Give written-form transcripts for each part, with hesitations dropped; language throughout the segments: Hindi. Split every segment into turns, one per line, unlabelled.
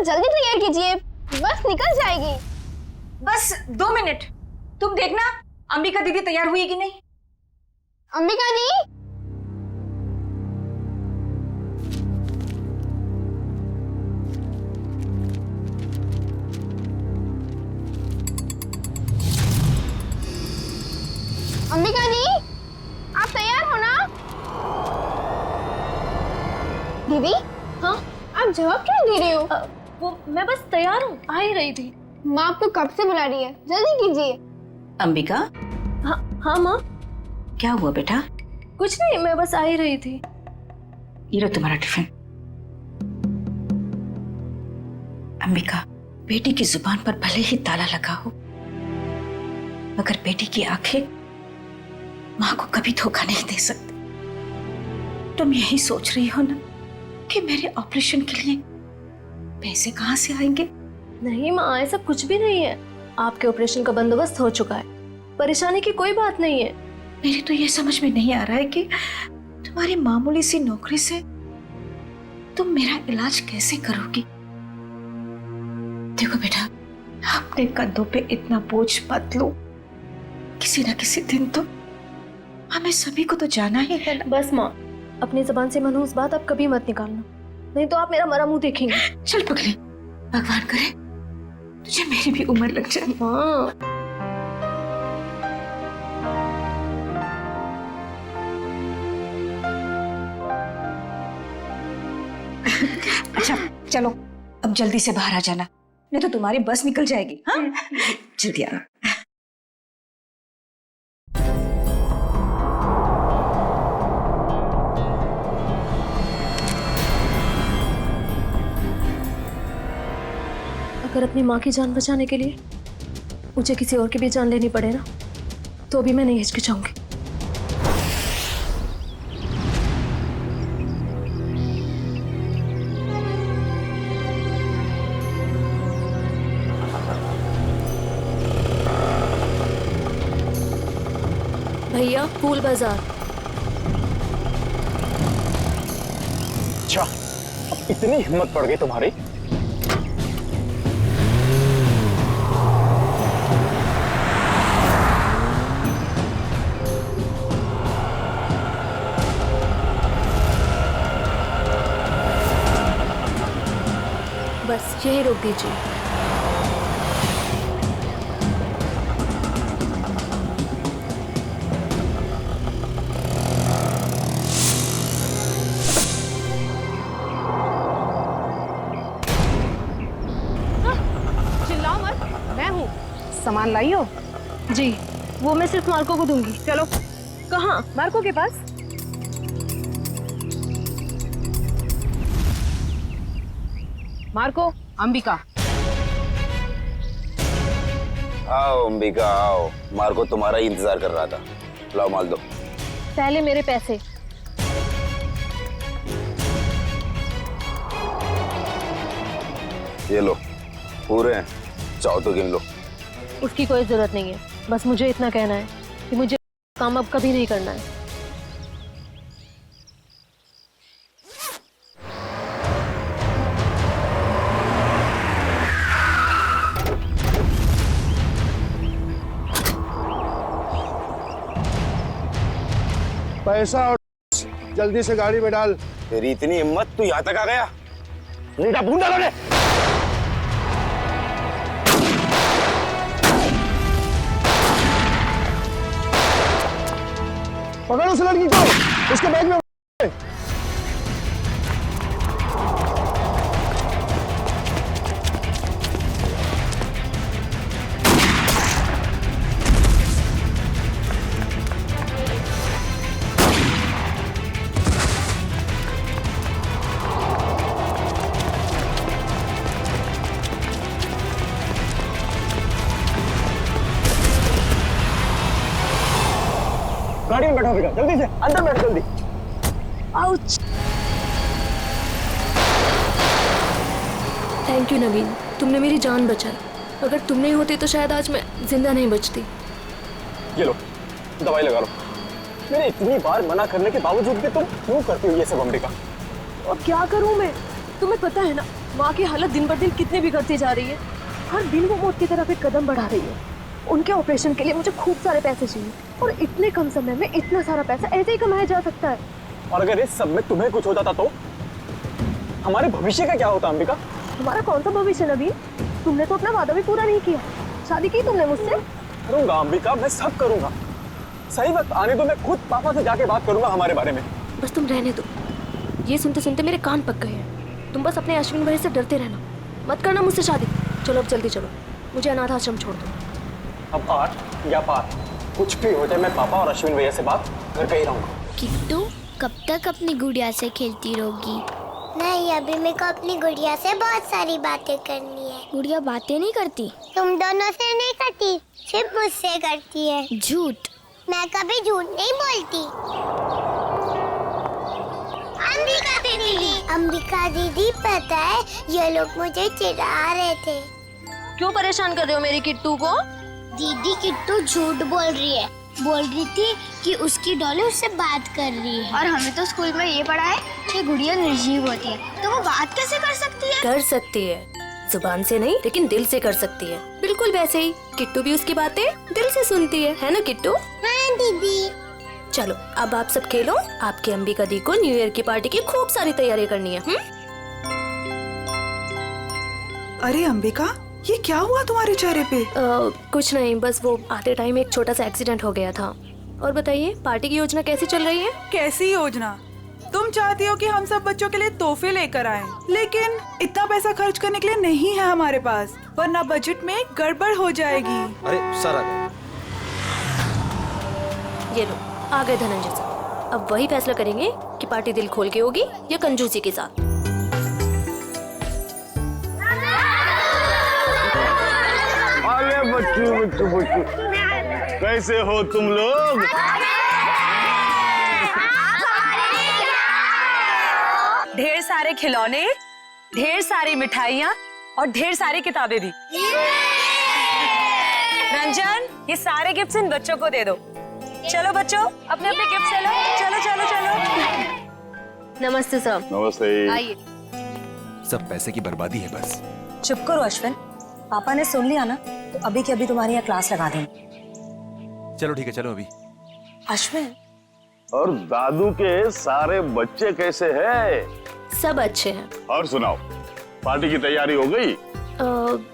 जल्दी तैयार कीजिए, बस निकल जाएगी।
बस 2 मिनट, तुम देखना अंबिका दीदी तैयार हुई कि नहीं।
अंबिका दी, अंबिका दी, आप तैयार हो ना? दीदी,
हाँ
आप जवाब क्यों दे रहे हो?
वो मैं बस तैयार हूँ, आ ही रही थी।
माँ आपको कब से बुला रही है, जल्दी कीजिए।
अंबिका,
हाँ माँ।
क्या हुआ बेटा?
कुछ नहीं, मैं बस आ ही रही थी।
ये लो तुम्हारा टिफिन। अंबिका, बेटी की जुबान पर भले ही ताला लगा हो, मगर बेटी की आंखें माँ को कभी धोखा नहीं दे सकती। तुम यही सोच रही हो ना कि मेरे ऑपरेशन के लिए पैसे कहाँ से आएंगे?
नहीं माँ, ऐसा कुछ भी नहीं है। आपके ऑपरेशन का बंदोबस्त हो चुका है, परेशानी की कोई बात नहीं है।
मेरे तो ये समझ में नहीं आ रहा है कि तुम्हारी मामूली सी नौकरी से तुम मेरा इलाज कैसे करोगी। देखो बेटा, अपने कंधों पे इतना बोझ मत लो। किसी ना किसी दिन तो हमें सभी को तो जाना ही है ना।
बस माँ, अपनी जबान से मनहूस बात आप कभी मत निकालना, नहीं तो आप मेरा मरा मुंह देखेंगे।
चल पगली, भगवान करे तुझे मेरी भी उम्र लग जाए।
हाँ।
अच्छा चलो, अब जल्दी से बाहर आ जाना, नहीं तो तुम्हारी बस निकल जाएगी। हाँ जल्दी आना।
अगर अपनी माँ की जान बचाने के लिए मुझे किसी और की भी जान लेनी पड़े ना, तो भी मैं नहीं हिचकिचाऊंगी। भैया, फूल बाजार।
अच्छा, अब इतनी हिम्मत पड़ गई तुम्हारी?
बस यही रोक दीजिए।
चिल्लाओ मत, मैं हूँ। सामान लाई हो?
जी, वो मैं सिर्फ मार्को को दूंगी।
चलो।
कहाँ?
मार्को के पास। मार्को, अंबिका।
आओ अंबिका आओ, मार्को तुम्हारा ही इंतजार कर रहा था। लाओ माल दो।
पहले मेरे पैसे।
ये लो, पूरे हैं, चाहो तो गिन लो।
उसकी कोई जरूरत नहीं है, बस मुझे इतना कहना है कि मुझे काम अब कभी नहीं करना है।
पैसा और जल्दी से गाड़ी में डाल।
तेरी इतनी हिम्मत, तू यहाँ तक आ गया? नीटा भून डालो ने।
पकड़ उस लड़की को, उसके बैग में। गाड़ी में बैठो बेटा, जल्दी से अंदर बैठ जल्दी।
आउच! थैंक यू नवीन, तुमने मेरी जान बचाई। अगर तुम नहीं होती तो शायद आज मैं जिंदा नहीं बचती।
ये लो, दवाई लगा लो। मैंने इतनी बार मना करने के बावजूद भी तुम क्यों करती हो ये सब अंबिका?
और क्या करूं मैं? तुम्हें पता है ना, माँ की हालत दिन ब दिन कितनी बिगड़ती जा रही है। हर दिन वो मौत की तरफ एक कदम बढ़ा रही है। उनके ऑपरेशन के लिए मुझे खूब सारे पैसे चाहिए और इतने कम समय में इतना सारा पैसा ऐसे ही कमाया जा सकता है।
और अगर इस सब में तुम्हें कुछ हो जाता तो हमारे भविष्य का क्या होता अंबिका?
हमारा कौन सा भविष्य नवीन? तुमने तो अपना वादा भी पूरा नहीं किया। शादी की तुमने मुझसे?
करूंगा अंबिका, मैं सब करूंगा। सही वक्त आने दो, मैं खुद पापा से जाके बात करूंगा हमारे बारे में।
बस तुम रहने दो। ये सुनते सुनते मेरे कान पक गए हैं। तुम बस अपने अश्विन भाई से डरते रहना, मत करना मुझसे शादी। चलो अब जल्दी चलो, मुझे अनाथ आश्रम छोड़ दो।
अब आर या पार कुछ भी हो जाए, मैं पापा और अश्विन भैया से बात करके ही रहूंगा।
किट्टू कब तक अपनी गुड़िया से खेलती रहोगी? नहीं, अभी मेरे को अपनी गुड़िया से बहुत सारी बातें करनी है। गुड़िया बातें नहीं करती? तुम दोनों से नहीं करती, सिर्फ मुझसे करती है। झूठ। मैं कभी झूठ नहीं बोलती। अंबिका दीदी पता है, ये लोग मुझे चिढ़ा रहे थे।
क्यों परेशान कर रहे हो मेरी किट्टू को?
दीदी किट्टू झूठ बोल रही है। बोल रही थी कि उसकी डॉली उससे बात कर रही है। और हमें तो स्कूल में ये पढ़ा है कि गुड़िया निर्जीव होती है, तो वो बात कैसे कर सकती है?
कर सकती है, जुबान से नहीं लेकिन दिल से कर सकती है। बिल्कुल वैसे ही किट्टू भी उसकी बातें दिल से सुनती है ना किट्टू?
हाँ दीदी।
चलो अब आप सब खेलो। आपकी अंबिका दी को न्यू ईयर की पार्टी की खूब सारी तैयारी करनी है।
अरे अंबिका, ये क्या हुआ तुम्हारे चेहरे पे?
कुछ नहीं, बस वो आते टाइम एक छोटा सा एक्सीडेंट हो गया था। और बताइए पार्टी की योजना कैसी चल रही है?
कैसी योजना? तुम चाहती हो कि हम सब बच्चों के लिए तोहफे लेकर आएं, लेकिन इतना पैसा खर्च करने के लिए नहीं है हमारे पास, वरना बजट में गड़बड़ हो जाएगी।
अरे सर आ गए।
ये लो आ गए धनंजय सर। अब वही फैसला करेंगे कि पार्टी दिल खोल के होगी या कंजूसी के साथ।
अरे बच्चू बच्चू बच्चू, कैसे हो तुम लोग?
ढेर सारे खिलौने, ढेर सारी मिठाइयाँ और ढेर सारी किताबें भी। रंजन, ये सारे गिफ्ट्स इन बच्चों को दे दो। चलो बच्चों, अपने अपने गिफ्ट ले लो। चलो चलो चलो।
नमस्ते सर।
नमस्ते।
आइए।
सब पैसे की बर्बादी है बस।
चुप करो अश्विन, पापा ने सुन लिया ना तो अभी के अभी तुम्हारी यहाँ क्लास लगा देंगे।
चलो ठीक है, चलो अभी।
अश्विन,
और दादू के सारे बच्चे कैसे हैं?
सब अच्छे हैं।
और सुनाओ, पार्टी की तैयारी हो गई?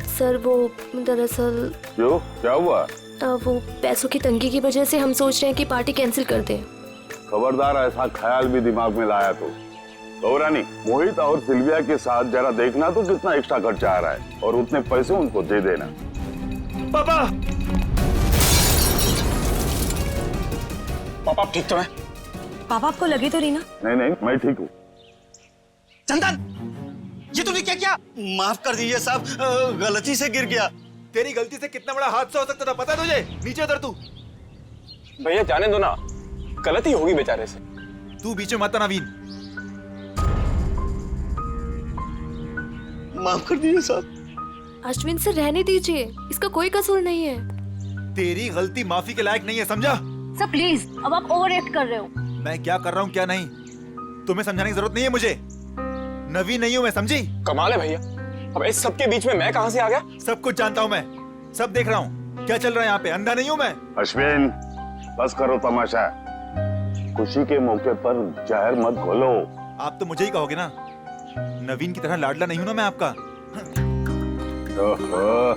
सर वो दरअसल
क्यों, क्या हुआ?
वो पैसों की तंगी की वजह से हम सोच रहे हैं कि पार्टी कैंसिल कर दें।
खबरदार ऐसा ख्याल भी दिमाग में लाया तो गौरानी, मोहित और सिल्विया के साथ जरा देखना तो कितना एक्स्ट्रा खर्चा आ रहा है, और उतने पैसे उनको दे देना।
पापा पापा आप ठीक तो हैं?
पापा आपको लगी तो रही ना?
नहीं नहीं, मैं ठीक हूँ।
चंदन, ये तूने क्या किया? माफ कर दीजिए साहब, गलती से गिर गया।
तेरी गलती से कितना बड़ा हादसा हो सकता था पता है तुझे? नीचे उतर तू।
भैया जाने दो ना, गलती होगी बेचारे से।
तू बीच में मत आना नवीन।
माफ कर दीजिए साहब।
अश्विन से रहने दीजिए, इसका कोई कसूर नहीं है।
तेरी गलती माफी के लायक नहीं है, समझा?
सर प्लीज, अब आप ओवर एक्ट कर रहे हो।
मैं क्या कर रहा हूँ क्या नहीं, तुम्हें समझाने की जरूरत नहीं है मुझे। नवीन नहीं हूँ मैं, समझी?
कमाल है भैया, अब इस सबके बीच में मैं कहां से आ गया?
सब कुछ जानता हूँ मैं, सब देख रहा हूँ क्या चल रहा है यहाँ पे, अंधा नहीं हूँ मैं।
अश्विन, बस करो तमाशा। खुशी के मौके पर जहर मत घोलो।
आप तो मुझे ही कहोगे ना, नवीन की तरह लाडला नहीं हूँ ना मैं आपका।
ओहो,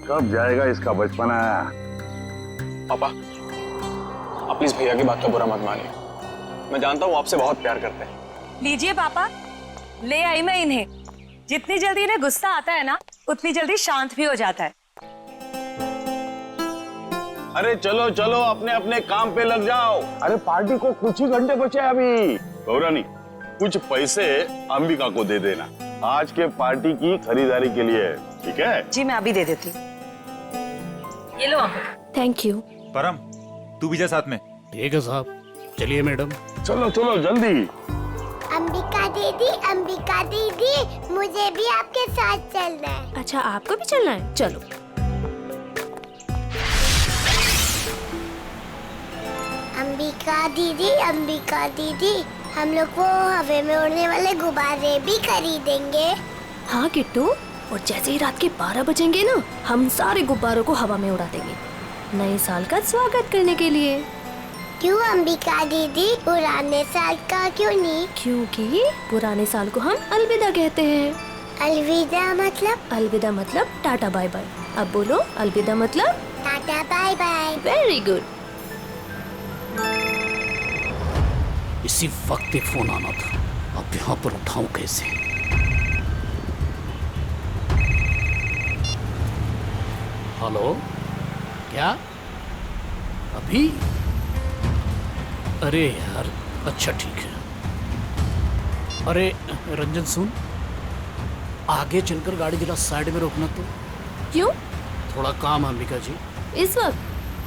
कब जाएगा इसका बचपना?
पापा आप प्लीज भैया की बात का बुरा मत मानिए, मैं जानता हूँ आपसे बहुत प्यार करते हैं।
लीजिए पापा, ले आई मैं इन्हें। जितनी जल्दी इन्हें गुस्सा आता है ना, उतनी जल्दी शांत भी हो जाता है।
अरे चलो चलो, अपने अपने काम पे लग जाओ। अरे पार्टी को कुछ ही घंटे बचे अभी। गौरानी, कुछ पैसे अंबिका को दे देना आज के पार्टी की खरीदारी के लिए, ठीक है?
जी मैं अभी दे देती हूँ। ये लो
थैंक यू।
परम, तू भी जा साथ में।
ठीक है साहब, चलिए मैडम।
चलो चलो जल्दी।
अंबिका दीदी, मुझे भी आपके साथ चलना है।
अच्छा आपको भी चलना है, चलो।
अंबिका दीदी, हम लोग वो हवा में उड़ने वाले गुब्बारे भी खरीदेंगे।
हाँ किट्टू, और जैसे ही रात के 12 बजेंगे ना, हम सारे गुब्बारों को हवा में उड़ा देंगे, नए साल का स्वागत करने के लिए।
क्यों अंबिका दीदी, पुराने साल का क्यों नहीं?
क्योंकि पुराने साल को हम अलविदा कहते हैं।
अलविदा मतलब?
अलविदा मतलब टाटा बाय बाय। अब बोलो अलविदा मतलब
tata bye bye.
Very good.
इसी वक्त एक फोन आना था, अब यहाँ पर उठाऊं कैसे? हेलो, क्या अभी? अरे यार, अच्छा ठीक है। अरे रंजन सुन, आगे चलकर गाड़ी जरा साइड में रोकना तो।
क्यों?
थोड़ा काम है अंबिका जी।
इस वक्त?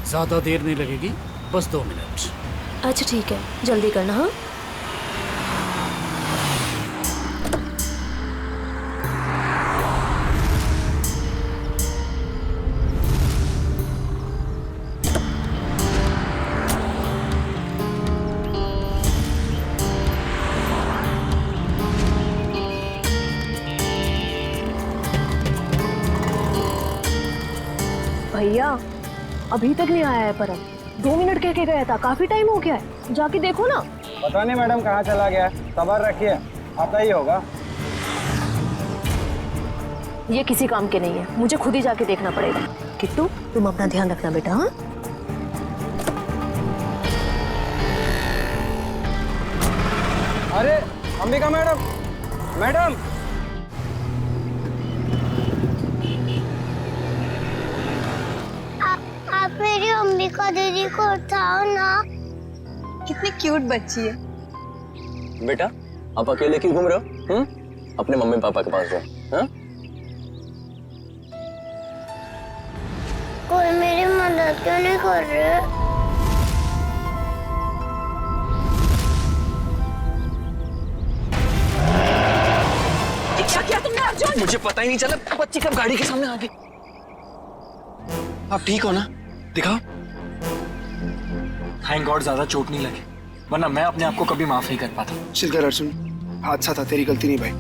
ज्यादा देर नहीं लगेगी, बस 2 मिनट।
अच्छा ठीक है, जल्दी करना। हाँ भैया, अभी तक नहीं आया है परम। 2 मिनट कह के गया था, काफी टाइम हो गया है, जाके देखो ना।
पता नहीं मैडम कहाँ चला गया, सब्र रखिए, आता ही होगा।
ये किसी काम के नहीं है, मुझे खुद ही जाके देखना पड़ेगा। किट्टू, तुम अपना ध्यान रखना बेटा। हाँ
अरे अंबिका मैडम, मैडम
आप मेरी अंबिका दीदी को उठाओ ना।
कितनी क्यूट बच्ची है।
बेटा, आप अकेले क्यों घूम रहे हो? अपने मम्मी पापा के पास रहो। हाँ?
कोई मेरी मदद क्यों नहीं कर रहे?
क्या किया तुमने अर्जुन?
मुझे पता ही नहीं चला, बच्ची कब गाड़ी के सामने आ गई। आप ठीक हो ना? दिखाओ। थैंक गॉड ज्यादा चोट नहीं लगी, वरना मैं अपने आप को कभी माफ नहीं कर पाता।
चिल कर अर्जुन, हादसा था, तेरी गलती नहीं भाई।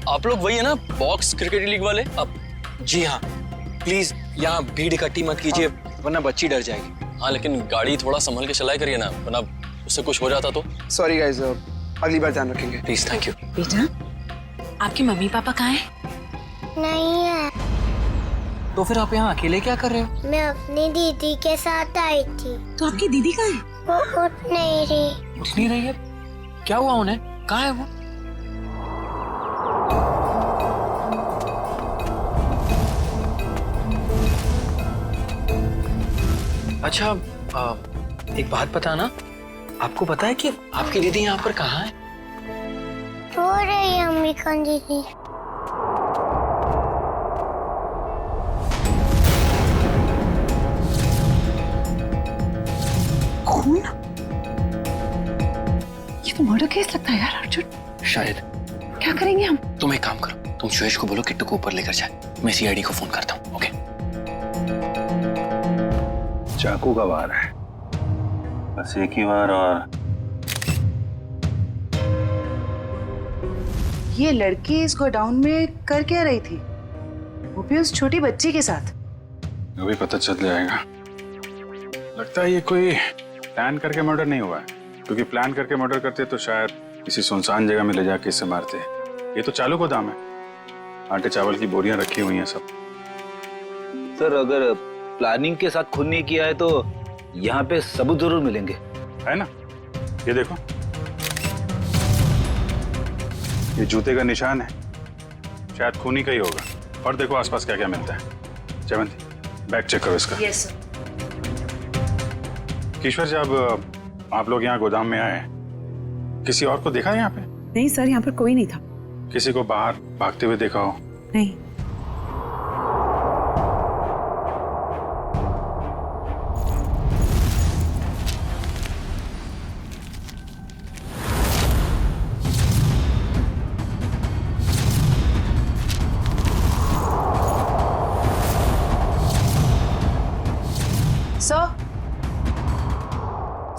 आप लोग वही है ना, बॉक्स क्रिकेट लीग वाले?
अब जी हाँ, प्लीज यहाँ भीड़ इकट्ठी मत कीजिए, वरना बच्ची डर जाएगी।
हाँ, लेकिन गाड़ी थोड़ा संभल के चलाया करिए ना, वरना उससे कुछ हो जाता तो।
सॉरी गाइस, अगली बार ध्यान रखेंगे।
Please, thank you.
बेटा, आपके मम्मी पापा कहाँ हैं?
नहीं है।
तो फिर आप यहाँ अकेले क्या कर रहे हो?
मैं अपनी दीदी के साथ आई थी।
तो आपकी दीदी कहाँ है?
वो उठ नहीं रही।
उठ नहीं रही है? क्या हुआ उन्हें? कहाँ है वो? अच्छा, एक बात बताना, आपको पता है कि आपकी दीदी यहाँ पर कहाँ है?
रो रही है अंबिका दीदी।
खून? ये तो मर्डर केस लगता है यार अर्जुन।
शायद।
क्या करेंगे हम?
तुम एक काम करो, तुम सुयश को बोलो किट्टू को ऊपर लेकर जाए, मैं सीआईडी को फोन करता हूँ। ओके?
चाकू का वार है, बस एक ही बार। और
ये लड़की इस गोडाउन में कर क्या रही थी, वो भी उस छोटी बच्ची के साथ?
अभी पता चल जाएगा। लगता है ये कोई प्लान करके मर्डर नहीं हुआ है, क्योंकि प्लान करके मर्डर करते तो शायद किसी सुनसान जगह में ले जाके इसे मारते। ये तो चालू गोदाम है, आटे चावल की बोरियां रखी हुई हैं सब।
सर, अगर प्लानिंग के साथ खून नहीं किया है तो यहाँ पे सबूत जरूर मिलेंगे,
है ना? ये देखो, ये जूते का निशान है, शायद खूनी का ही होगा। और देखो आसपास क्या क्या मिलता है। जयवंती, बैग चेक करो इसका।
Yes sir.
ईश्वर, जब आप लोग यहाँ गोदाम में आए, किसी और को देखा यहाँ पे?
नहीं सर, यहाँ पर कोई नहीं था।
किसी को बाहर भागते हुए देखा हो?
नहीं।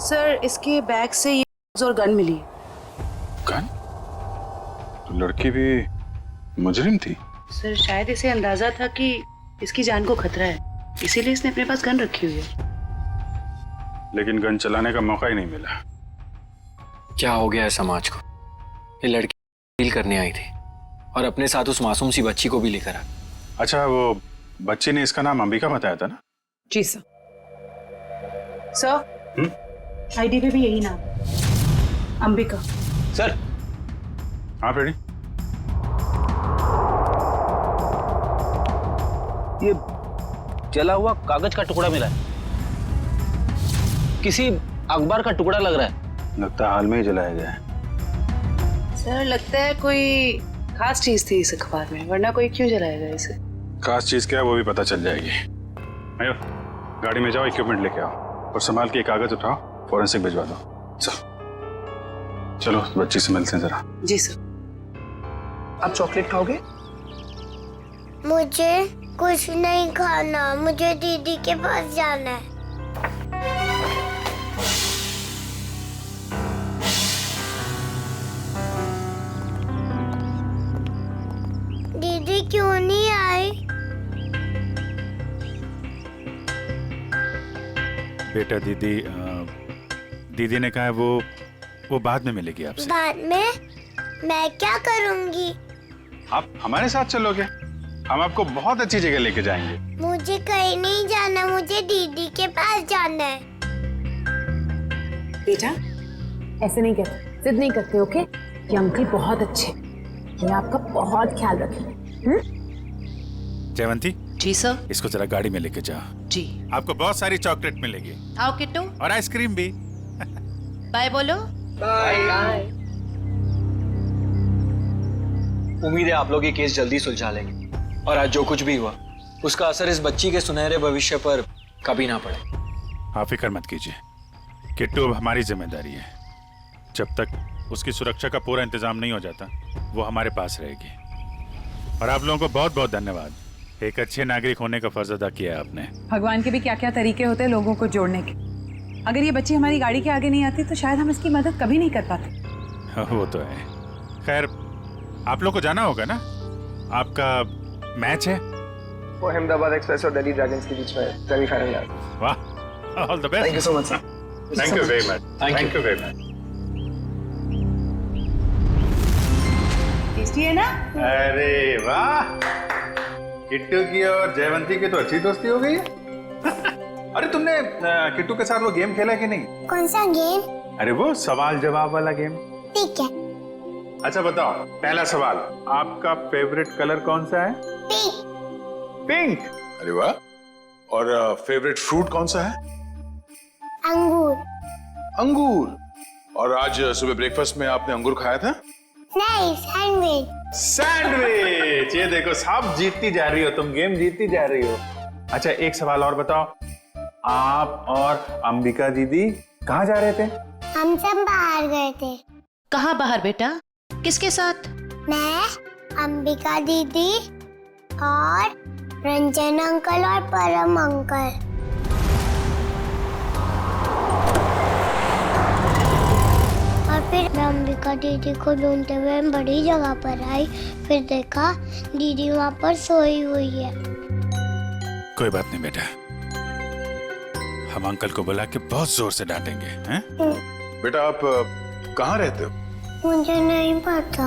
सर, इसके बैग से ये और गन मिली।
गन? तो लड़की भी मुजरिम थी?
सर शायद इसे अंदाजा था कि इसकी जान को खतरा है, इसीलिए इसने अपने पास गन रखी हुई है।
लेकिन गन चलाने का मौका ही नहीं मिला।
क्या हो गया है समाज को? ये लड़की डील करने आई थी और अपने साथ उस मासूम सी बच्ची को भी लेकर आ।
अच्छा, वो बच्ची ने इसका नाम अंबिका बताया था ना?
जी सर। सर आईडी पे भी यही नाम, अंबिका।
सर
आप रेडी?
ये जला हुआ कागज का टुकड़ा मिला है, किसी अखबार का टुकड़ा लग रहा है।
लगता है हाल में ही जलाया गया है।
सर लगता है कोई खास चीज थी इस अखबार में, वरना कोई क्यों जलाएगा इसे।
खास चीज क्या है वो भी पता चल जाएगी। आयो, गाड़ी में जाओ, इक्विपमेंट लेके आओ और संभाल के कागज उठाओ, फॉरेंसिक भिजवा दो। चलो बच्ची से मिलते हैं जरा।
जी सर।
आप चॉकलेट खाओगे?
मुझे कुछ नहीं खाना, मुझे दीदी के पास जाना है। दीदी क्यों नहीं आई?
बेटा दीदी ने कहा है वो बाद में मिलेगी आपसे।
बाद में? मैं क्या करूंगी?
आप हमारे साथ चलोगे, हम आपको बहुत अच्छी जगह लेके जाएंगे।
मुझे कहीं नहीं जाना, मुझे दीदी के पास जाना है।
बेटा ऐसे नहीं कहते, जिद नहीं करते, ओके? ये अंकल बहुत अच्छे, ये आपका बहुत ख्याल रखेंगे।
जयवंती।
जी सर।
इसको जरा गाड़ी में लेके जाओ।
जी।
आपको बहुत सारी चॉकलेट मिलेगी।
आओ किट्टू।
और आइसक्रीम भी।
बाय बोलो।
बाय। उम्मीद है आप लोग ये केस जल्दी सुलझा लेंगे और आज जो कुछ भी हुआ उसका असर इस बच्ची के सुनहरे भविष्य पर कभी ना पड़े।
आप फिक्र मत कीजिए, किट्टू अब हमारी जिम्मेदारी है। जब तक उसकी सुरक्षा का पूरा इंतजाम नहीं हो जाता वो हमारे पास रहेगी। और आप लोगों को बहुत बहुत धन्यवाद, एक अच्छे नागरिक होने का फर्ज अदा किया आपने।
भगवान के भी क्या क्या तरीके होते हैं लोगों को जोड़ने के। अगर ये बच्ची हमारी गाड़ी के आगे नहीं आती तो शायद हम इसकी मदद कभी नहीं कर पाते।
वो तो है। खैर आप लोग को जाना होगा ना, आपका मैच है।
वो अहमदाबाद एक्सप्रेस और दिल्ली ड्रैगन्स के बीच में सेमीफाइनल है।
वाह, all the best.
Thank you so much sir.
Thank you very much. Thank you very much.
Tasty है ना?
अरे वाह, किट्टू की और जयवंती की तो अच्छी दोस्ती हो गई है। अरे तुमने किट्टू के साथ वो गेम खेला कि नहीं?
कौन सा गेम?
अरे वो सवाल जवाब वाला गेम।
ठीक है।
अच्छा बताओ, पहला सवाल, आपका फेवरेट कलर कौन सा है?
पिंक।
पिंक। अरे वाह। और फेवरेट फ्रूट कौन सा है?
अंगूर।
अंगूर। और आज सुबह ब्रेकफास्ट में आपने अंगूर खाया था?
नहीं, सैंडविच।
सैंडविच। ये देखो, सब जीतती जा रही हो तुम, गेम जीतती जा रही हो। अच्छा एक सवाल और बताओ, आप और अंबिका दीदी कहाँ जा रहे थे?
हम सब बाहर गए थे।
कहाँ बाहर बेटा? किसके साथ?
मैं, अंबिका दीदी और रंजन अंकल और परम अंकल। और फिर मैं अंबिका दीदी को ढूंढते हुए बड़ी जगह पर आई, फिर देखा दीदी वहाँ पर सोई हुई है।
कोई बात नहीं बेटा, हम अंकल को बुला के बहुत जोर से डांटेंगे। हैं?
बेटा आप कहाँ रहते हो?
मुझे नहीं पता।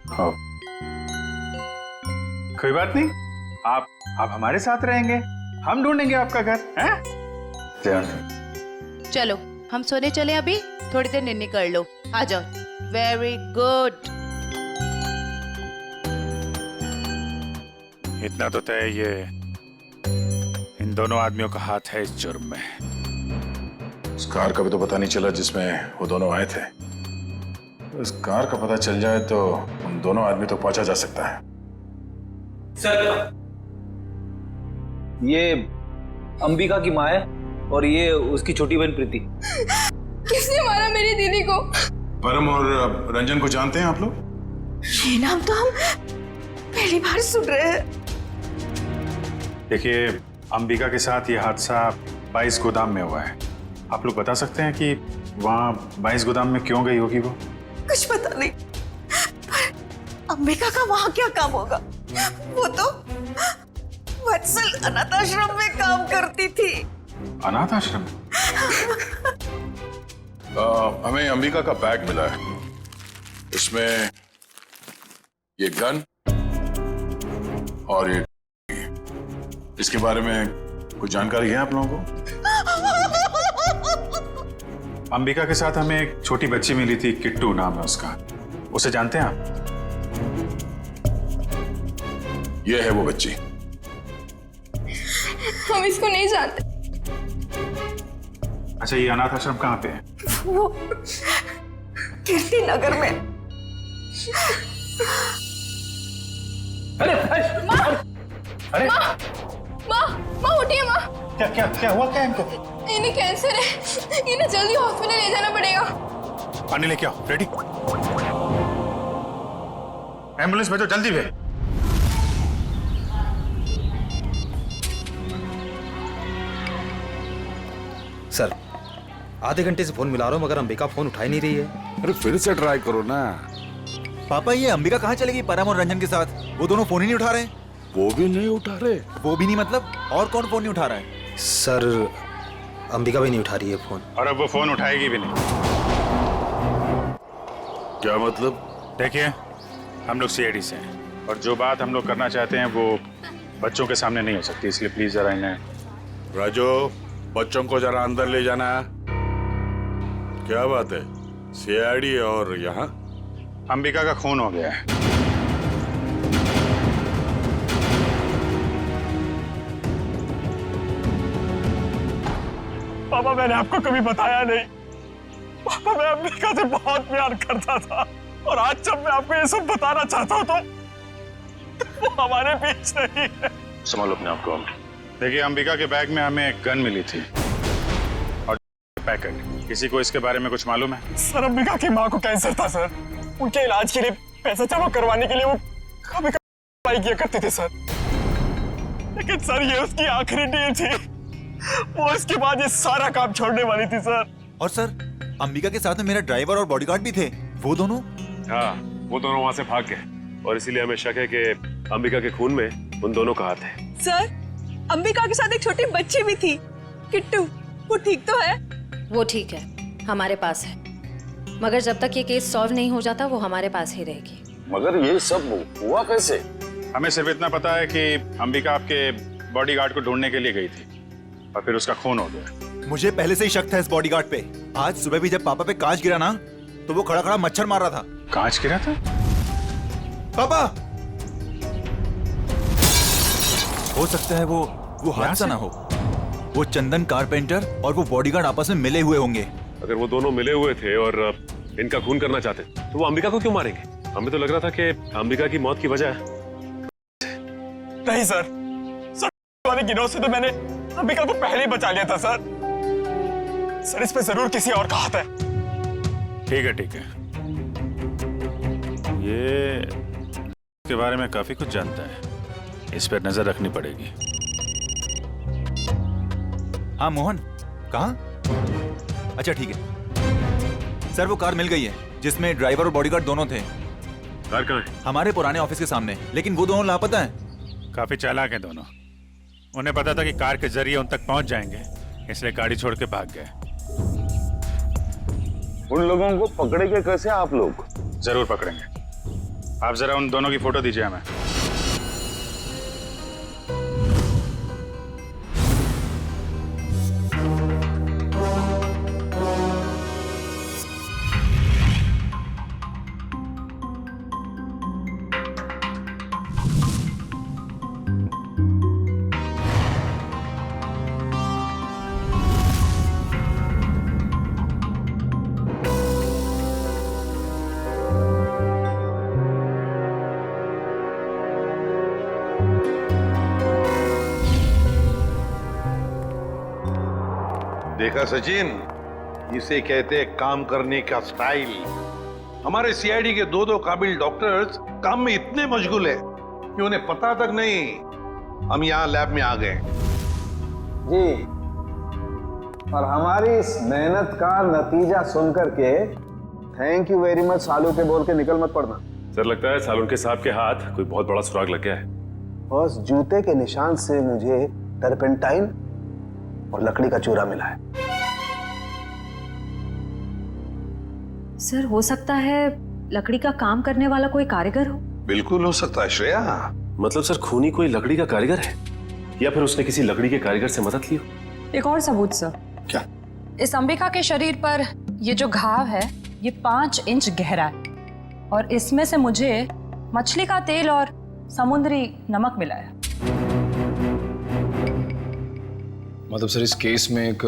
हाँ। कोई बात नहीं, आप हमारे साथ रहेंगे, हम ढूंढेंगे आपका घर। हैं?
चलो हम सोने चले, अभी थोड़ी देर निन्नी कर लो, आ जाओ। Very good.
इतना तो तय, ये इन दोनों आदमियों का हाथ है इस जुर्म में।
उस कार का भी तो पता नहीं चला जिसमें वो दोनों आए थे। उस कार का पता चल जाए तो उन दोनों आदमी तो पहुंचा जा सकता है।
सर ये अंबिका की माँ है और ये उसकी छोटी बहन प्रीति।
किसने मारा मेरी दीदी को?
परम और रंजन को जानते हैं आप लोग?
ये नाम तो हम पहली बार सुन रहे हैं।
देखिए, अंबिका के साथ ये हादसा 22 गोदाम में हुआ है। आप लोग बता सकते हैं कि वहाँ 22 गोदाम में क्यों गई होगी वो?
कुछ पता नहीं, पर
अंबिका का वहां क्या काम होगा? वो तो वत्सल अनाथ आश्रम में काम करती थी।
अनाथ आश्रम?
हमें अंबिका का बैग मिला है, इसमें ये गन और ये, इसके बारे में कुछ जानकारी है आप लोगों को?
अंबिका के साथ हमें एक छोटी बच्ची मिली थी, किट्टू नाम है उसका, उसे जानते हैं आप?
ये है वो बच्ची।
हम इसको नहीं जानते।
अच्छा, ये अनाथ आश्रम कहाँ पे है?
वो कीर्ति नगर में।
अरे अरे
माँ उठिए माँ।
क्या हुआ क्या इनको?
इन्हें कैंसर है, इन्हें जल्दी हॉस्पिटल ले जाना पड़ेगा।
पानी लेके आओ। रेडी? एम्बुलेंस भेजो जल्दी भेज।
सर, आधे घंटे से फोन मिला रहा हूँ मगर अंबिका फोन उठा ही नहीं रही है।
अरे फिर से ट्राई करो ना।
पापा, ये अंबिका कहाँ चलेगी परम और रंजन के साथ? वो दोनों फोन ही नहीं उठा रहे।
वो भी नहीं उठा रहे?
वो भी नहीं मतलब? और कौन फोन नहीं उठा रहा है?
सर, अंबिका भी नहीं उठा रही है फोन।
और अब वो फोन उठाएगी भी नहीं।
क्या मतलब?
देखिए, हम लोग सीआईडी से हैं और जो बात हम लोग करना चाहते हैं वो बच्चों के सामने नहीं हो सकती, इसलिए प्लीज जरा इन्हें।
राजू, बच्चों को जरा अंदर ले जाना। क्या बात है? सीआईडी और यहाँ?
अंबिका का खून हो गया है।
पापा, मैंने आपको कभी बताया नहीं। पापा, मैं अंबिका से बहुत प्यार करता था और आज जब मैं आपको ये सब बताना चाहता हूँ तो वो हमारे बीच नहीं है।
संभालो अपने आप को। देखिए, अंबिका के बैग में हमें एक गन मिली थी और पैकेट। किसी को इसके बारे में कुछ मालूम है?
सर, अंबिका की माँ को कैंसर था सर। उनके इलाज के लिए पैसा जमा करवाने के लिए वो कभी कभी किया करते थे सर। लेकिन सर, ये उसकी आखिरी डील थी। वो इसके बाद ये सारा काम छोड़ने वाली थी सर।
और सर, अंबिका के साथ में मेरा ड्राइवर और बॉडीगार्ड भी थे। वो दोनों?
हाँ, वो दोनों वहाँ से भाग गए और इसीलिए हमें शक है कि अंबिका के खून में उन दोनों का हाथ है।
सर, अंबिका के साथ एक छोटी बच्ची भी थी, किट्टू। वो ठीक तो है?
वो ठीक है, हमारे पास है। मगर जब तक ये केस सॉल्व नहीं हो जाता वो हमारे पास ही रहेगी।
मगर ये सब हुआ कैसे?
हमें सिर्फ इतना पता है कि अंबिका आपके बॉडीगार्ड को ढूंढने के लिए गई थी और फिर उसका खून हो गया।
मुझे पहले से ही शक था इस बॉडीगार्ड पे। आज सुबह भी जब पापा पे कांच गिरा ना, तो वो खड़ा खड़ा मच्छर मार रहा था।
कांच गिरा था?
पापा, हो सकता है वो हादसा ना हो। वो चंदन कारपेंटर और वो बॉडीगार्ड आपस में मिले हुए होंगे।
अगर वो दोनों मिले हुए थे और इनका खून करना चाहते तो वो अंबिका को क्यों मारेंगे? हमें तो लग रहा था कि अंबिका की मौत की वजह
नहीं सर, वाले गिरोह से तो मैंने अंबिका को पहले ही बचा लिया था सर। सर, इस पे जरूर किसी और का हाथ है।
ठीक है, ठीक है। ये के बारे में काफी कुछ जानता है, इस पर नजर रखनी पड़ेगी।
हाँ मोहन, कहाँ? अच्छा ठीक है सर, वो कार मिल गई है जिसमें ड्राइवर और बॉडीगार्ड दोनों थे।
कार कहाँ है?
हमारे पुराने ऑफिस के सामने, लेकिन वो दोनों लापता हैं।
काफी चालाक हैं दोनों। उन्हें पता था कि कार के जरिए उन तक पहुंच जाएंगे, इसलिए गाड़ी छोड़ के भाग गए।
उन लोगों को पकड़ेंगे कैसे आप लोग?
जरूर पकड़ेंगे। आप जरा उन दोनों की फोटो दीजिए हमें।
देखा सचिन, इसे कहते हैं काम करने का स्टाइल। हमारे सीआईडी के दो काबिल डॉक्टर्स काम में इतने मशगूल है कि उन्हें पता तक नहीं हम यहाँ लैब में आ गए।
जी, और हमारी इस मेहनत का नतीजा सुनकर के थैंक यू वेरी मच सालू के बोल के निकल मत पड़ना।
सर लगता है सालुंके साहब के हाथ कोई बहुत बड़ा सुराग लग गया है।
बस जूते के निशान से मुझे टर्पेंटाइन और लकड़ी का चूरा मिला है।
सर हो सकता है लकड़ी का काम करने वाला कोई कारीगर हो।
बिल्कुल हो सकता है श्रेया।
मतलब सर खूनी कोई लकड़ी का कारीगर है या फिर उसने किसी लकड़ी के कारीगर से मदद ली हो?
एक और सबूत सर।
क्या?
इस अंबिका के शरीर पर ये जो घाव है ये 5 इंच गहरा है और इसमें से मुझे मछली का तेल और समुद्री नमक मिला है।
मतलब सर इस केस में एक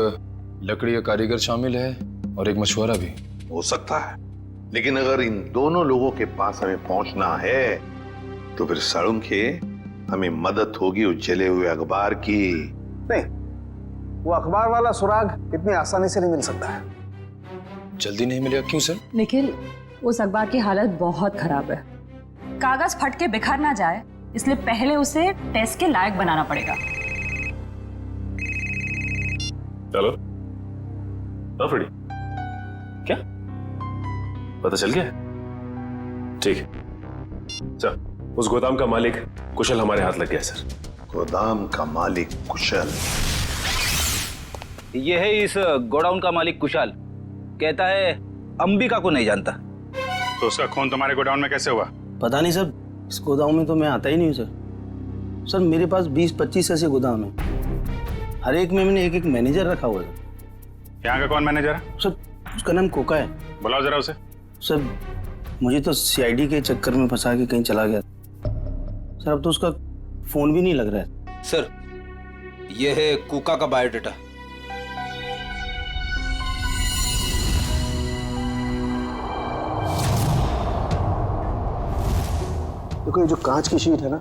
लकड़ी का कारीगर शामिल है और एक मछुआरा भी
हो सकता है, लेकिन अगर इन दोनों लोगों के पास हमें पहुंचना है तो फिर सालुंखे हमें मदद होगी उस जले हुए अखबार की।
नहीं, वो अखबार वाला सुराग इतनी आसानी से नहीं मिल सकता है।
जल्दी नहीं मिलेगा? क्यों सर?
निखिल, उस अखबार की हालत बहुत खराब है। कागज फट के बिखर ना जाए इसलिए पहले उसे टेस्ट के लायक बनाना पड़ेगा।
चलो। हाँ फ्रेडी, क्या पता चल गया? ठीक है सर, उस गोदाम का मालिक कुशल हमारे हाथ लग गया सर।
गोदाम का मालिक कुशल?
ये है इस गोडाउन का मालिक कुशल। कहता है अंबिका को नहीं जानता।
तो उसका खून तुम्हारे गोडाउन में कैसे हुआ?
पता नहीं सर, इस गोदाम में तो मैं आता ही नहीं हूँ सर। सर मेरे पास 20-25 ऐसे गोदाम है, हर एक में मैंने एक मैनेजर रखा हुआ है।
यहाँ का कौन मैनेजर है?
सर उसका नाम कोका है।
बुलाओ जरा उसे।
सर मुझे तो सीआईडी के चक्कर में फंसा के कहीं चला गया सर, अब तो उसका फोन भी नहीं लग रहा है।
सर ये है कोका का बायोडाटा।
देखो ये जो कांच की शीट है ना,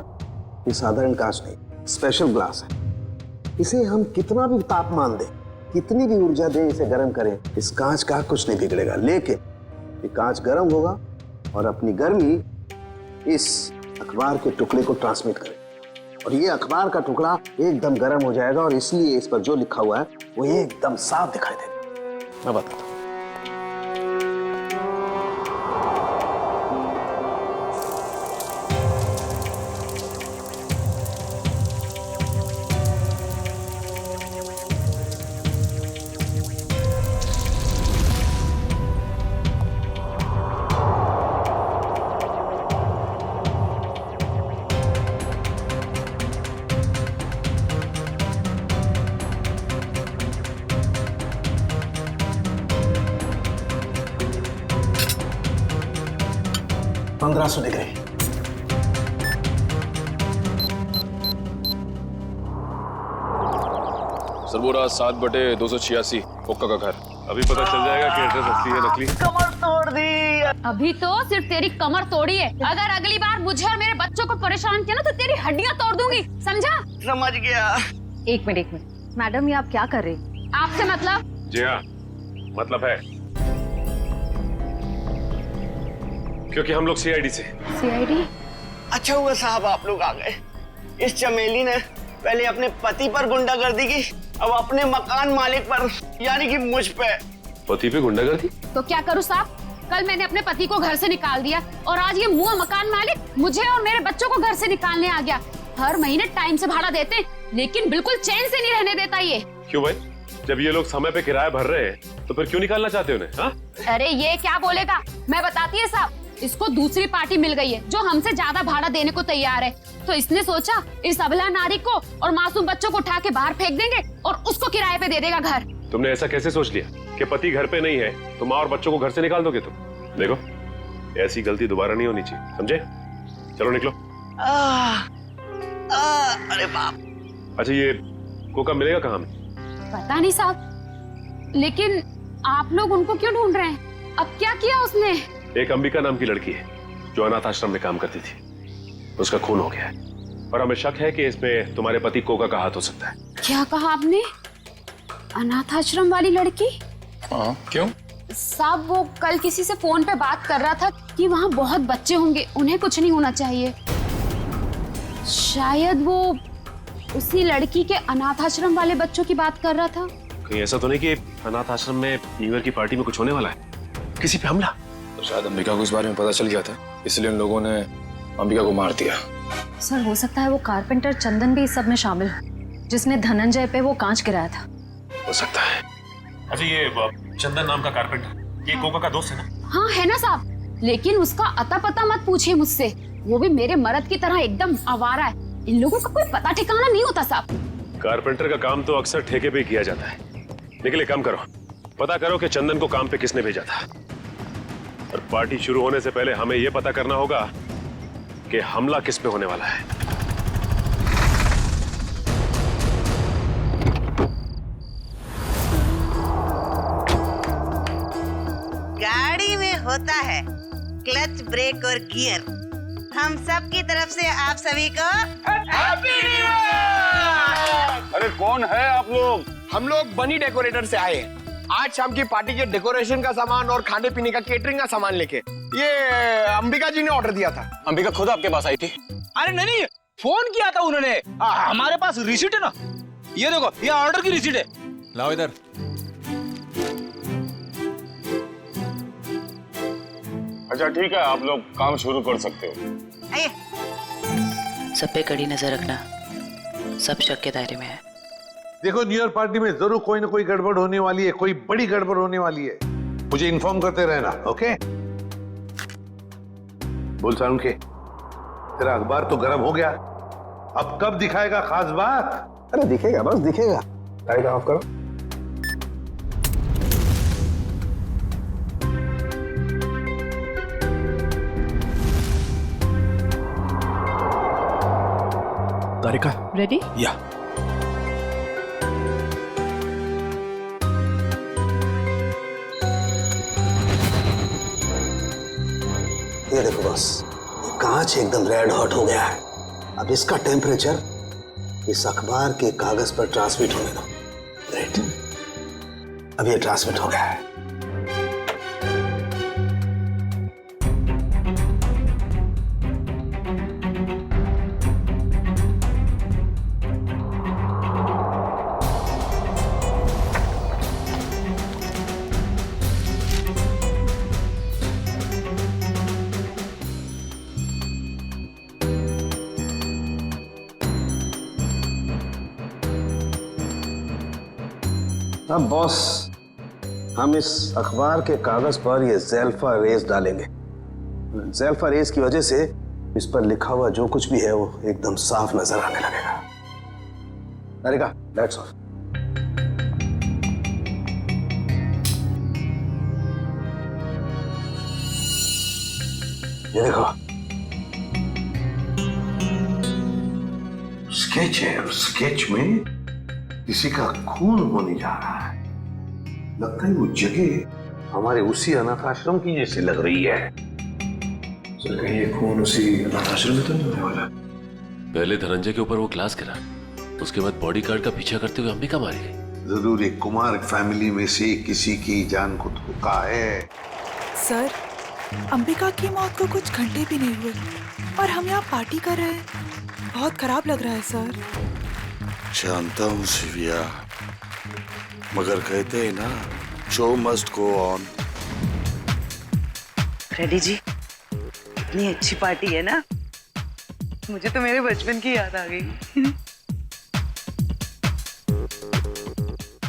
ये साधारण कांच नहीं, स्पेशल ग्लास है। इसे हम कितना भी तापमान दें, कितनी भी ऊर्जा दें, इसे गर्म करें, इस कांच का कुछ नहीं बिगड़ेगा। लेकिन ये कांच गर्म होगा और अपनी गर्मी इस अखबार के टुकड़े को ट्रांसमिट करेगा और ये अखबार का टुकड़ा एकदम गर्म हो जाएगा और इसलिए इस पर जो लिखा हुआ है वो एकदम साफ दिखाई देगा। मैं बताता हूँ। डिग्री।
सर वो रहा 7/286 कोका का घर। अभी पता चल जाएगा कि एड्रेस असली है नकली।
कमर तोड़ दी। अभी तो सिर्फ तेरी कमर तोड़ी है, अगर अगली बार मुझे और मेरे बच्चों को परेशान किया ना तो तेरी हड्डियां तोड़ दूंगी, समझा? समझ गया। एक मिनट मैडम, ये आप क्या कर रहे? आपसे मतलब?
जी हाँ, मतलब है, क्योंकि हम लोग सीआईडी से।
सीआईडी?
अच्छा हुआ साहब आप लोग आ गए। इस चमेली ने पहले अपने पति पर गुंडागर्दी की, अब अपने मकान मालिक पर, यानी कि मुझ पे।
पति पे गुंडागर्दी?
तो क्या करूं साहब, कल मैंने अपने पति को घर से निकाल दिया और आज ये मुंह मकान मालिक मुझे और मेरे बच्चों को घर से निकालने आ गया। हर महीने टाइम से भाड़ा देते लेकिन बिल्कुल चैन से नहीं रहने देता ये।
क्यों भाई, जब ये लोग समय पे किराया भर रहे हैं तो फिर क्यों निकालना चाहते हो उन्हें? हाँ?
अरे ये क्या बोलेगा, मैं बताती है साहब, इसको दूसरी पार्टी मिल गई है जो हमसे ज्यादा भाड़ा देने को तैयार है, तो इसने सोचा इस अबला नारी को और मासूम बच्चों को उठा के बाहर फेंक देंगे और उसको किराए पे दे देगा घर।
तुमने ऐसा कैसे सोच लिया कि पति घर पे नहीं है तो माँ और बच्चों को घर से निकाल दोगे तुम? देखो ऐसी गलती दोबारा नहीं होनी चाहिए, समझे? चलो निकलो।
अरे बाप।
अच्छा ये कोका मिलेगा कहाँ में?
पता नहीं साहब, लेकिन आप लोग उनको क्यों ढूंढ रहे हैं? अब क्या किया उसने?
एक अंबिका नाम की लड़की है जो अनाथ आश्रम में काम करती थी, उसका खून हो गया है और हमें शक है कि इसमें तुम्हारे पति कोका का हाथ हो सकता है।
क्या कहा आपने? अनाथ आश्रम वाली लड़की?
हाँ, क्यों?
साहब वो कल किसी से फोन पे बात कर रहा था कि वहाँ बहुत बच्चे होंगे, उन्हें कुछ नहीं होना चाहिए। शायद वो उसी लड़की के अनाथ आश्रम वाले बच्चों की बात कर रहा था।
कहीं ऐसा तो नहीं कि अनाथ आश्रम में न्यू ईयर की पार्टी में कुछ होने वाला है, किसी पे हमला?
शायद अंबिका को इस बारे में पता चल गया था, इसलिए उन लोगों ने अंबिका को मार दिया।
सर हो सकता है वो कारपेंटर चंदन भी इस सब में शामिल हो, जिसने धनंजय पे वो कांच गिराया था।
हो सकता है।
अच्छा ये चंदन नाम का कारपेंटर ये कोका का दोस्त है ना?
हाँ है ना साहब, लेकिन उसका अता पता मत पूछिए मुझसे, वो भी मेरे मर्द की तरह एकदम आवारा है। इन लोगों का कोई पता ठिकाना नहीं होता साहब।
कारपेंटर का काम तो अक्सर ठेके पे किया जाता है, लेकिन एक काम करो, पता करो कि चंदन को काम पे किसने भेजा था। और पार्टी शुरू होने से पहले हमें यह पता करना होगा कि हमला किस पे होने वाला है।
गाड़ी में होता है क्लच, ब्रेक और गियर। हम सब की तरफ से आप सभी को हैप्पी न्यू ईयर।
अरे कौन है आप लोग?
हम लोग बनी डेकोरेटर से आए हैं आज शाम की पार्टी के डेकोरेशन का सामान और खाने पीने का केटरिंग का सामान लेके। ये अंबिका जी ने ऑर्डर दिया था।
अंबिका खुद आपके पास आई थी?
अरे नहीं, फोन किया था उन्होंने। हमारे पास रिसीट है ना, ये देखो, ये ऑर्डर की रिसीट है।
लाओ इधर।
अच्छा ठीक है, आप लोग काम शुरू कर सकते हो।
सब पे कड़ी नजर रखना, सब शक के दायरे में है।
देखो न्यू ईयर पार्टी में जरूर कोई ना कोई गड़बड़ होने वाली है, कोई बड़ी गड़बड़ होने वाली है। मुझे इन्फॉर्म करते रहना, ओके? बोल सारुण के, तेरा अखबार तो गर्म हो गया, अब कब दिखाएगा खास बात?
अरे दिखेगा, बस दिखेगा। लाइट ऑफ करो।
तारिका
रेडी?
या
ये देखो बस, ये कांच एकदम रेड हॉट हो गया है। अब इसका टेम्परेचर इस अखबार के कागज पर ट्रांसमिट होने दो। ग्रेट, अब ये ट्रांसमिट हो गया है। अब बॉस, हम इस अखबार के कागज पर ये ज़ेल्फा रेस डालेंगे। ज़ेल्फा रेस की वजह से इस पर लिखा हुआ जो कुछ भी है वो एकदम साफ नजर आने लगेगा। तारिका, दैट्स ऑल। ये देखो, स्केच है, और स्केच में किसी का खून होने जा रहा है। लगता है वो जगह हमारे उसी अनाथ आश्रम की जैसी लग रही है।
सर कहीं ये खून उसी अनाथ आश्रम में तो नहीं होने वाला?
पहले धनंजय के ऊपर वो ग्लास गिरा, उसके बाद बॉडीगार्ड का पीछा करते हुए अंबिका मारी गई।
जरूर एक कुमार फैमिली में से किसी की जान को धोखा है।
सर, अंबिका की मौत को कुछ घंटे भी नहीं हुए और हम यहाँ पार्टी कर रहे हैं। बहुत खराब लग रहा है सर।
जानता हूँ शिविया, मगर कहते हैं ना, show must go on.
Ready ji, इतनी अच्छी पार्टी है ना, मुझे तो मेरे बचपन की याद आ गई।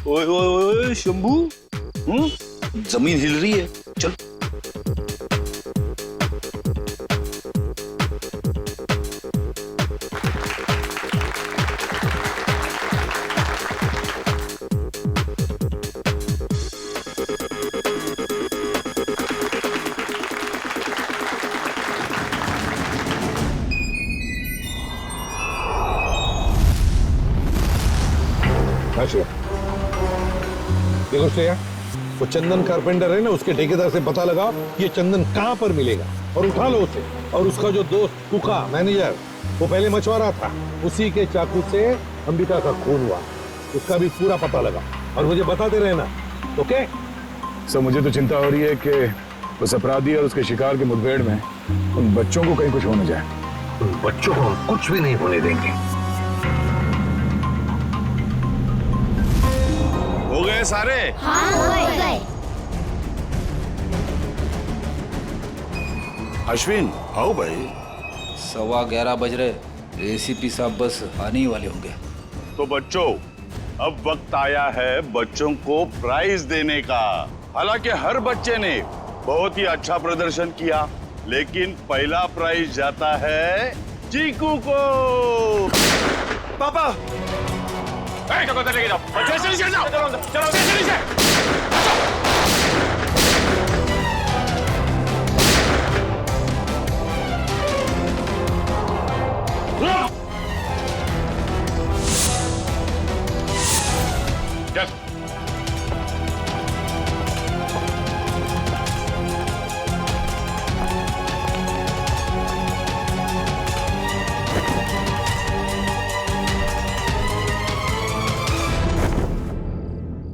ओए ओए ओए शंभू, जमीन हिल रही है, चल।
देखो श्रेया, वो चंदन कारपेंटर है ना, उसके ठेकेदार से पता लगाओ ये चंदन कहाँ पर मिलेगा और उठा लो उसे। और उसका जो दोस्त कुका मैनेजर, वो पहले मछुआरा था, उसी के चाकू से अंबिका का खून हुआ, उसका भी पूरा पता लगा और मुझे बताते रहना, ओके?
सर मुझे तो चिंता हो रही है कि उस अपराधी और उसके शिकार के मुठभेड़ में उन बच्चों को कहीं कुछ हो न जाए।
उन बच्चों को हम कुछ भी नहीं होने देंगे।
हो गए सारे?
हाँ, हो गए।
अश्विन आओ भाई।
11:15 बज रहे, एसीपी साहब बस आने ही वाले होंगे।
तो बच्चों, अब वक्त आया है बच्चों को प्राइज देने का। हालांकि हर बच्चे ने बहुत ही अच्छा प्रदर्शन किया, लेकिन पहला प्राइज जाता है चीकू को।
पापा लेके जाओ,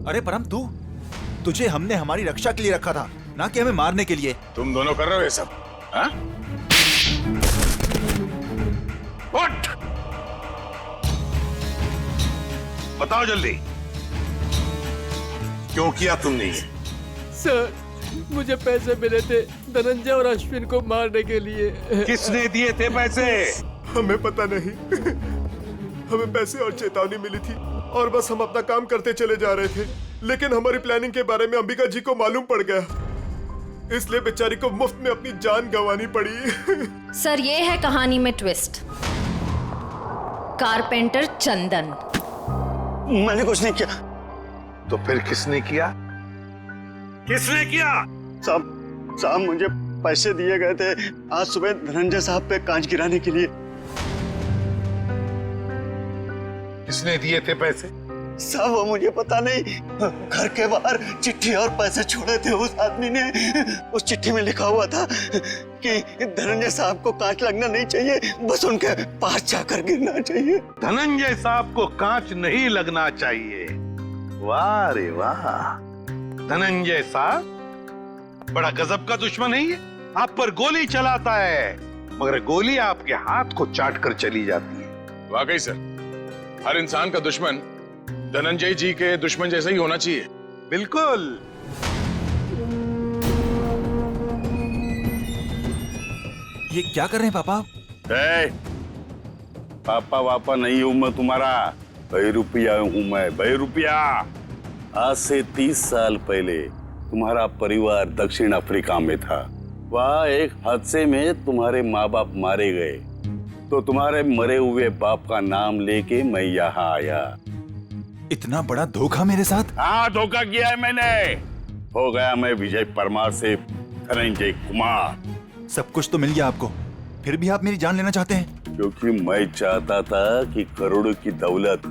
अरे परम, तुझे हमने हमारी रक्षा के लिए रखा था, ना कि हमें मारने के लिए।
तुम दोनों कर रहे हो ये सब, हाँ? उठ!
बताओ जल्दी, क्यों किया तुमने ये?
सर, मुझे पैसे मिले थे धनंजय और अश्विन को मारने के लिए।
किसने दिए थे पैसे?
हमें पता नहीं। हमें पैसे और चेतावनी मिली थी और बस हम अपना काम करते चले जा रहे थे, लेकिन हमारी प्लानिंग के बारे में अंबिका जी को मालूम पड़ गया, इसलिए बेचारी को मुफ्त में अपनी जान गंवानी पड़ी।
सर, ये है कहानी में ट्विस्ट। कारपेंटर चंदन।
मैंने कुछ नहीं किया। तो फिर किसने किया? किसने किया?
साहब मुझे पैसे दिए गए थे आज सुबह धनंजय साहब पे कांच गिराने के लिए।
किसने दिए थे पैसे?
साहब वो मुझे पता नहीं, घर के बाहर चिट्ठी और पैसे छोड़े थे उस आदमी ने। उस चिट्ठी में लिखा हुआ था कि धनंजय साहब को कांच लगना नहीं चाहिए, बस उनके पास जाकर गिरना चाहिए।
धनंजय साहब को कांच नहीं लगना चाहिए। वाह रे वाह, धनंजय साहब बड़ा गजब का दुश्मन है ये। आप पर गोली चलाता है, मगर गोली आपके हाथ को चाट कर चली जाती है।
वाकई सर, हर इंसान का दुश्मन धनंजय जी के दुश्मन जैसा ही होना चाहिए।
बिल्कुल।
ये क्या कर रहे हैं पापा?
पापा वापा नहीं हूं मैं तुम्हारा, बहरूपिया हूं मैं, बहरूपिया। आज से 30 साल पहले तुम्हारा परिवार दक्षिण अफ्रीका में था। वहाँ एक हादसे में तुम्हारे माँ बाप मारे गए, तो तुम्हारे मरे हुए बाप का नाम लेके मैं यहाँ आया।
इतना बड़ा धोखा मेरे साथ?
हाँ, धोखा किया है मैंने। हो गया मैं विजय परमार से धनंजय कुमार।
सब कुछ तो मिल गया आपको, फिर भी आप मेरी जान लेना चाहते हैं?
क्योंकि मैं चाहता था कि करोड़ों की दौलत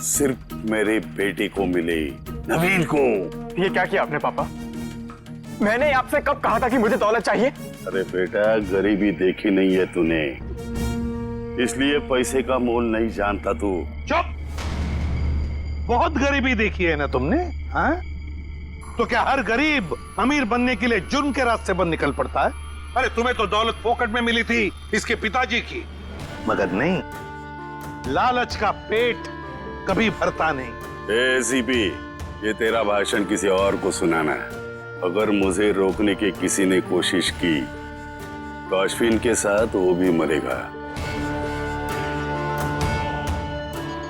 सिर्फ मेरे बेटे को मिले, नवीन को।
ये क्या किया आपने पापा? मैंने आपसे कब कहा था कि मुझे दौलत चाहिए?
अरे बेटा, गरीबी देखी नहीं है तूने, इसलिए पैसे का मोल नहीं जानता तू।
चुप! बहुत गरीबी देखी है ना तुमने, हाँ? तो क्या हर गरीब अमीर बनने के लिए जुर्म के रास्ते पर निकल पड़ता है? अरे तुम्हें तो दौलत फोकट में मिली थी इसके पिताजी की, मगर नहीं, लालच का पेट कभी भरता नहीं।
एसीपी, ये तेरा भाषण किसी और को सुनाना है। अगर मुझे रोकने की किसी ने कोशिश की तो अश्विन के साथ वो भी मरेगा।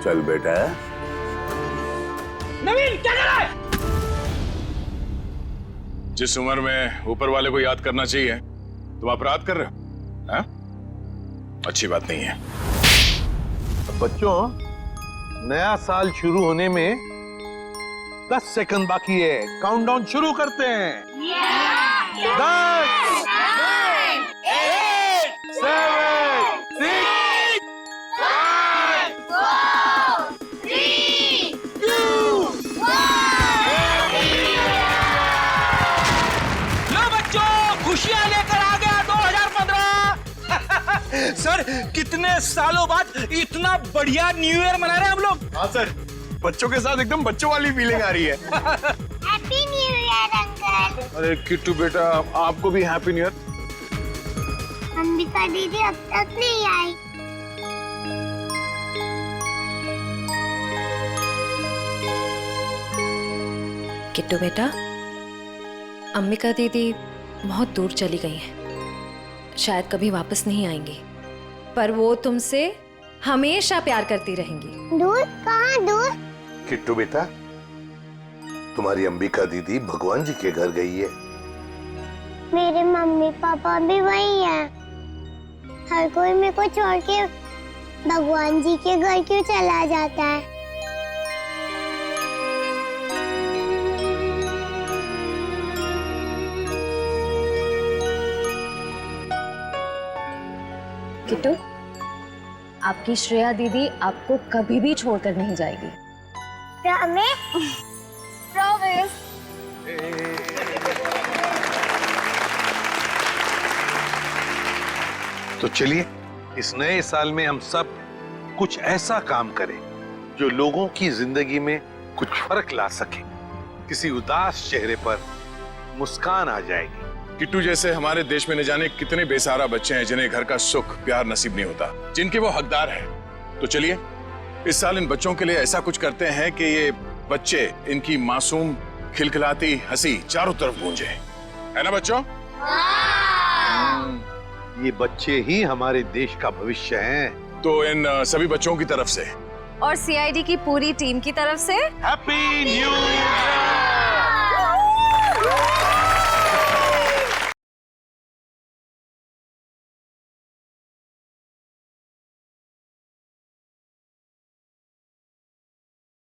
चल बेटा।
नवीन, क्या कर रहा है?
जिस उम्र में ऊपर वाले को याद करना चाहिए तुम अपराध कर रहे हो, हाँ? अच्छी बात नहीं है।
बच्चों, नया साल शुरू होने में 10 सेकंड बाकी है। काउंटडाउन शुरू करते हैं। 10, 9, 8, 7, 6, 5, 4, 3, 2, 1।
लो बच्चों, खुशियां लेकर आ गया 2015। सर, कितने सालों बाद इतना बढ़िया न्यू ईयर मना रहे हैं हम लोग।
हाँ सर, बच्चों के साथ एकदम बच्चों वाली फीलिंग आ रही है।
Happy new year uncle.
अरे किट्टू बेटा, आपको भी हैप्पी न्यू ईयर।
अंबिका दीदी अब तक नहीं आई।
किट्टू बेटा, अंबिका दीदी बहुत दूर चली गई हैं। शायद कभी वापस नहीं आएंगी, पर वो तुमसे हमेशा प्यार करती रहेंगी।
दूर? कहाँ दूर?
किट्टू बेटा, तुम्हारी अंबिका दीदी भगवान जी के घर गई है।
मेरे मम्मी पापा भी वही हैं। हर कोई मेरे को छोड़ के भगवान जी के घर क्यों चला जाता है?
किट्टू, आपकी श्रेया दीदी आपको कभी भी छोड़कर नहीं जाएगी।
प्रॉमिस? प्रॉमिस।
तो चलिए इस नए साल में हम सब कुछ ऐसा काम करें जो लोगों की जिंदगी में कुछ फर्क ला सके। किसी उदास चेहरे पर मुस्कान आ जाएगी।
किट्टू जैसे हमारे देश में न जाने कितने बेसहारा बच्चे हैं जिन्हें घर का सुख प्यार नसीब नहीं होता, जिनके वो हकदार हैं। तो चलिए इस साल इन बच्चों के लिए ऐसा कुछ करते हैं कि ये बच्चे, इनकी मासूम खिलखिलाती हंसी चारों तरफ गूंजे, है ना बच्चों?
ये बच्चे ही हमारे देश का भविष्य हैं।
तो इन सभी बच्चों की तरफ से
और सीआईडी की पूरी टीम की तरफ से
हैप्पी न्यू ईयर।